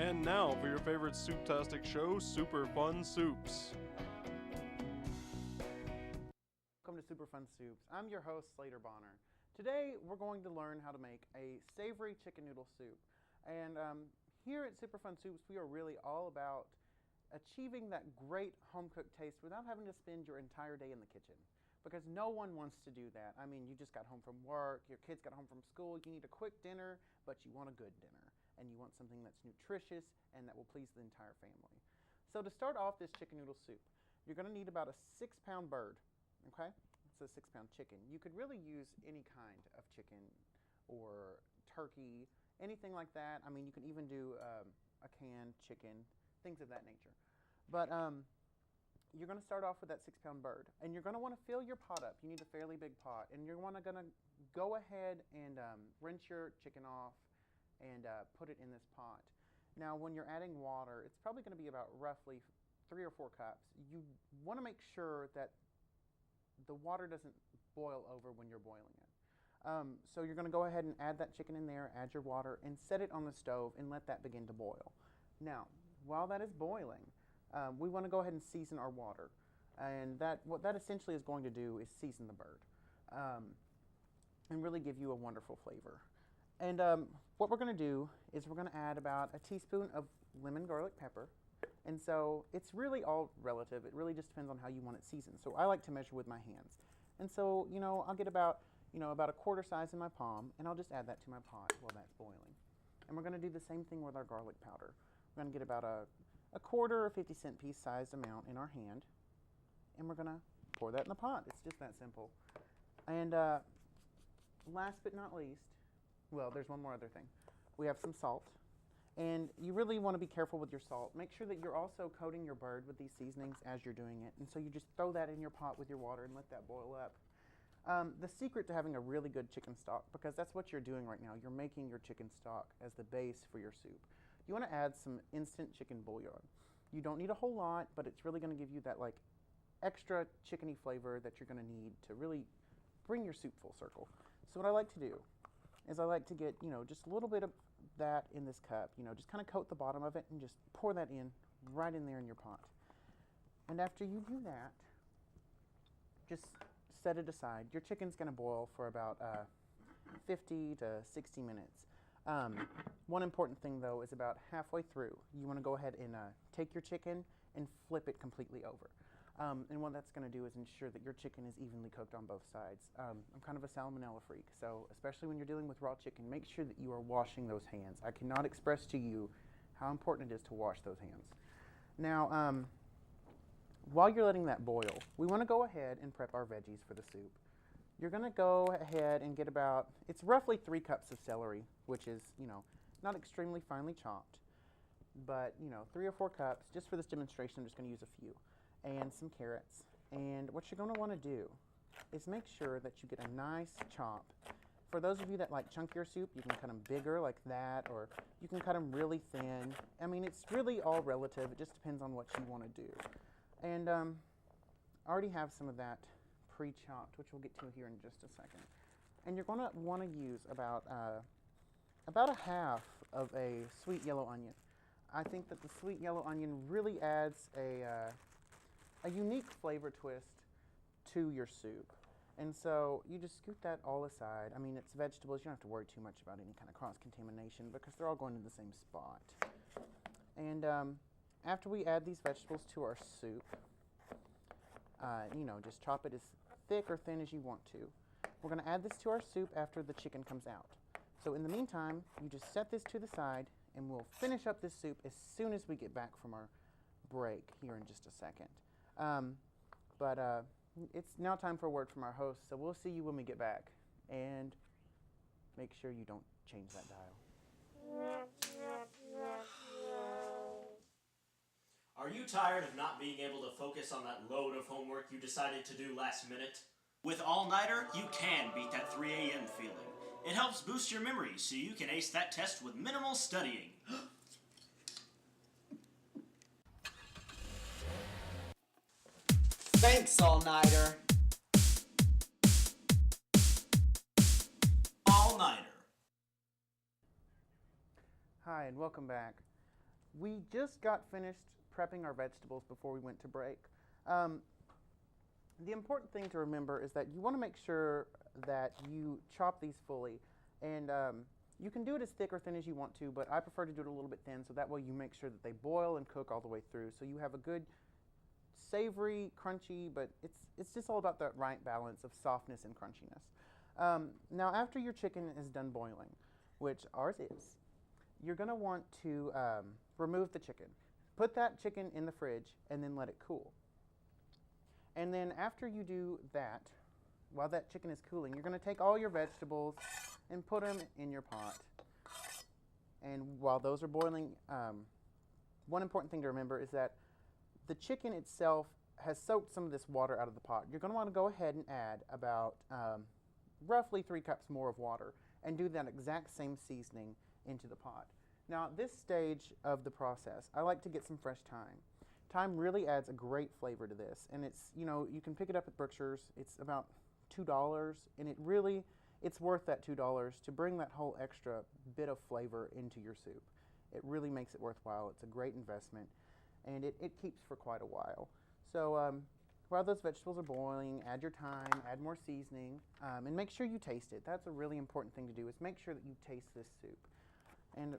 And now for your favorite soup-tastic show, Super Fun Soups. Welcome to Super Fun Soups. I'm your host, Slater Bonner. Today we're going to learn how to make a savory chicken noodle soup. And here at Super Fun Soups, we are really all about achieving that great home-cooked taste without having to spend your entire day in the kitchen. Because no one wants to do that. I mean, you just got home from work, your kids got home from school, you need a quick dinner, but you want a good dinner. And you want something that's nutritious and that will please the entire family. So to start off this chicken noodle soup, you're going to need about a 6-pound bird, okay? It's a 6-pound chicken. You could really use any kind of chicken or turkey, anything like that. I mean, you can even do a canned chicken, things of that nature. But you're going to start off with that 6-pound bird, and you're going to want to fill your pot up. You need a fairly big pot, and you're going to go ahead and rinse your chicken off and put it in this pot. Now, when you're adding water, it's probably going to be about roughly 3 or 4 cups. You want to make sure that the water doesn't boil over when you're boiling it. So you're going to go ahead and add that chicken in there, add your water, and set it on the stove and let that begin to boil. Now, while that is boiling, we want to go ahead and season our water. And what that essentially is going to do is season the bird and really give you a wonderful flavor. And what we're going to do is we're going to add about a teaspoon of lemon garlic pepper. And so it's really all relative. It really just depends on how you want it seasoned. So I like to measure with my hands. And so, I'll get about a quarter size in my palm, and I'll just add that to my pot while that's boiling. And we're going to do the same thing with our garlic powder. We're going to get about a quarter or 50-cent piece sized amount in our hand, and we're going to pour that in the pot. It's just that simple. And last but not least, well, there's one more other thing. We have some salt. And you really want to be careful with your salt. Make sure that you're also coating your bird with these seasonings as you're doing it. And so you just throw that in your pot with your water and let that boil up. The secret to having a really good chicken stock, because that's what you're doing right now, you're making your chicken stock as the base for your soup. You want to add some instant chicken bouillon. You don't need a whole lot, but it's really going to give you that extra chickeny flavor that you're going to need to really bring your soup full circle. So what I like to do is I like to get, just a little bit of that in this cup, just kind of coat the bottom of it and just pour that in right in there in your pot. And after you do that, just set it aside. Your chicken's going to boil for about 50 to 60 minutes. One important thing, though, is about halfway through, you want to go ahead and take your chicken and flip it completely over. And what that's going to do is ensure that your chicken is evenly cooked on both sides. I'm kind of a salmonella freak, so especially when you're dealing with raw chicken, make sure that you are washing those hands. I cannot express to you how important it is to wash those hands. Now, while you're letting that boil, we want to go ahead and prep our veggies for the soup. You're going to go ahead and get it's roughly 3 cups of celery, which is, not extremely finely chopped, but, 3 or 4 cups. Just for this demonstration, I'm just going to use a few. And some carrots. And what you're going to want to do is make sure that you get a nice chop. For those of you that like chunkier soup, you can cut them bigger like that, or you can cut them really thin. I mean, it's really all relative. It just depends on what you want to do. And I already have some of that pre-chopped, which we'll get to here in just a second. And you're going to want to use about a half of a sweet yellow onion. I think that the sweet yellow onion really adds a unique flavor twist to your soup. And so you just scoot that all aside. I mean, it's vegetables. You don't have to worry too much about any kind of cross-contamination because they're all going to the same spot. And after we add these vegetables to our soup, just chop it as thick or thin as you want to. We're going to add this to our soup after the chicken comes out. So in the meantime, you just set this to the side, and we'll finish up this soup as soon as we get back from our break here in just a second. But it's now time for a word from our host, so we'll see you when we get back. And make sure you don't change that dial. Are you tired of not being able to focus on that load of homework you decided to do last minute? With All Nighter, you can beat that 3 a.m. feeling. It helps boost your memory so you can ace that test with minimal studying. Thanks, All Nighter. All Nighter. Hi, and welcome back. We just got finished prepping our vegetables before we went to break. The important thing to remember is that you want to make sure that you chop these fully. And you can do it as thick or thin as you want to, but I prefer to do it a little bit thin so that way you make sure that they boil and cook all the way through. So you have a good savory, crunchy, but it's just all about that right balance of softness and crunchiness. Now after your chicken is done boiling, which ours is, you're going to want to remove the chicken. Put that chicken in the fridge and then let it cool. And then after you do that, while that chicken is cooling, you're going to take all your vegetables and put them in your pot. And while those are boiling, one important thing to remember is that the chicken itself has soaked some of this water out of the pot. You're going to want to go ahead and add about roughly 3 cups more of water and do that exact same seasoning into the pot. Now at this stage of the process, I like to get some fresh thyme. Thyme really adds a great flavor to this, and it's, you know, you can pick it up at Brookshire's. It's about $2, and it's worth that $2 to bring that whole extra bit of flavor into your soup. It really makes it worthwhile. It's a great investment, and it keeps for quite a while. So while those vegetables are boiling, add your thyme, add more seasoning, and make sure you taste it. That's a really important thing to do, is make sure that you taste this soup. And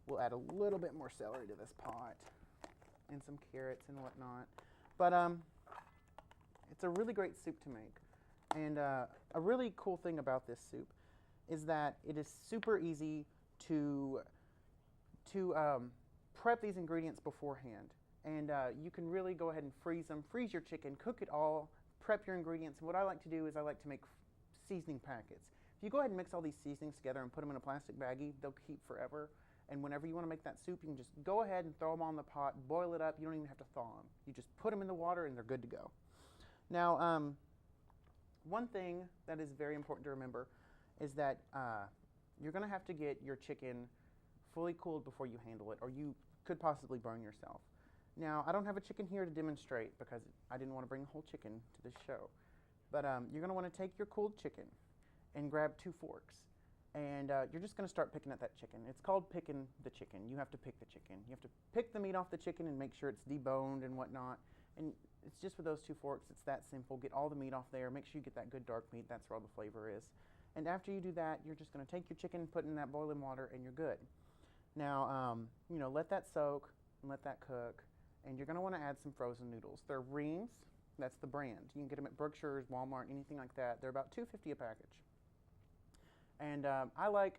we'll add a little bit more celery to this pot and some carrots and whatnot. But it's a really great soup to make. And a really cool thing about this soup is that it is super easy to prep these ingredients beforehand. And you can really go ahead and freeze them, freeze your chicken, cook it all, prep your ingredients. And what I like to do is I like to make seasoning packets. If you go ahead and mix all these seasonings together and put them in a plastic baggie, they'll keep forever. And whenever you want to make that soup, you can just go ahead and throw them on the pot, boil it up. You don't even have to thaw them. You just put them in the water and they're good to go. Now, one thing that is very important to remember is that you're going to have to get your chicken fully cooled before you handle it, or you could possibly burn yourself. Now, I don't have a chicken here to demonstrate because I didn't want to bring the whole chicken to this show. But you're going to want to take your cooled chicken and grab 2 forks. And you're just going to start picking at that chicken. It's called picking the chicken. You have to pick the chicken. You have to pick the meat off the chicken and make sure it's deboned and whatnot. And it's just with those 2 forks, it's that simple. Get all the meat off there. Make sure you get that good dark meat. That's where all the flavor is. And after you do that, you're just going to take your chicken, put it in that boiling water, and you're good. Now, you know, let that soak and let that cook. And you're going to want to add some frozen noodles. They're Reams. That's the brand. You can get them at Brookshire's, Walmart, anything like that. They're about $2.50 a package. And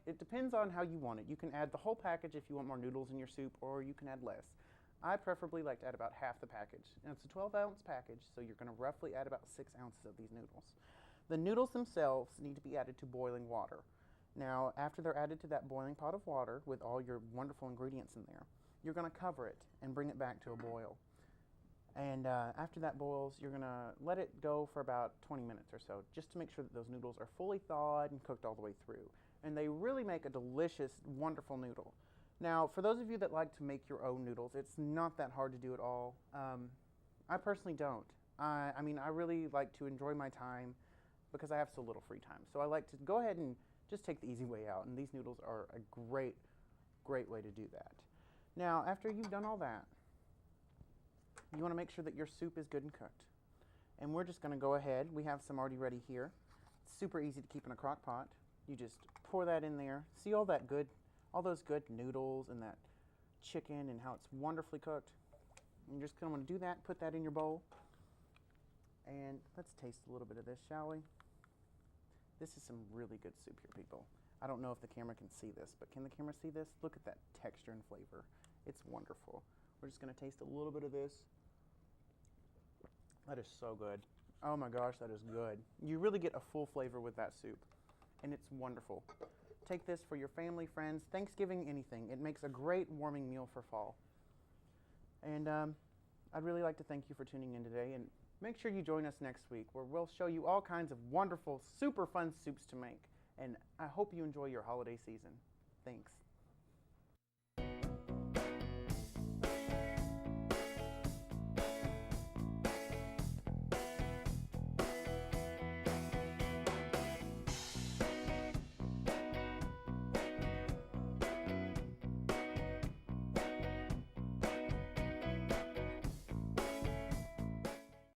it depends on how you want it. You can add the whole package if you want more noodles in your soup, or you can add less. I preferably like to add about half the package. And it's a 12-ounce package, so you're going to roughly add about 6 ounces of these noodles. The noodles themselves need to be added to boiling water. Now, after they're added to that boiling pot of water with all your wonderful ingredients in there, you're going to cover it and bring it back to a boil. And after that boils, you're going to let it go for about 20 minutes or so, just to make sure that those noodles are fully thawed and cooked all the way through. And they really make a delicious, wonderful noodle. Now, for those of you that like to make your own noodles, it's not that hard to do at all. I personally don't. I mean, I really like to enjoy my time because I have so little free time. So I like to go ahead and just take the easy way out. And these noodles are a great, great way to do that. Now, after you've done all that, you want to make sure that your soup is good and cooked. And we're just going to go ahead. We have some already ready here. It's super easy to keep in a crock pot. You just pour that in there. See all those good noodles and that chicken and how it's wonderfully cooked. And you're just going to want to do that, put that in your bowl. And let's taste a little bit of this, shall we? This is some really good soup here, people. I don't know if the camera can see this, but can the camera see this? Look at that texture and flavor. It's wonderful. We're just going to taste a little bit of this. That is so good. Oh my gosh, that is good. You really get a full flavor with that soup, and it's wonderful. Take this for your family, friends, Thanksgiving, anything. It makes a great warming meal for fall. And I'd really like to thank you for tuning in today, and make sure you join us next week where we'll show you all kinds of wonderful, super fun soups to make. And I hope you enjoy your holiday season. Thanks.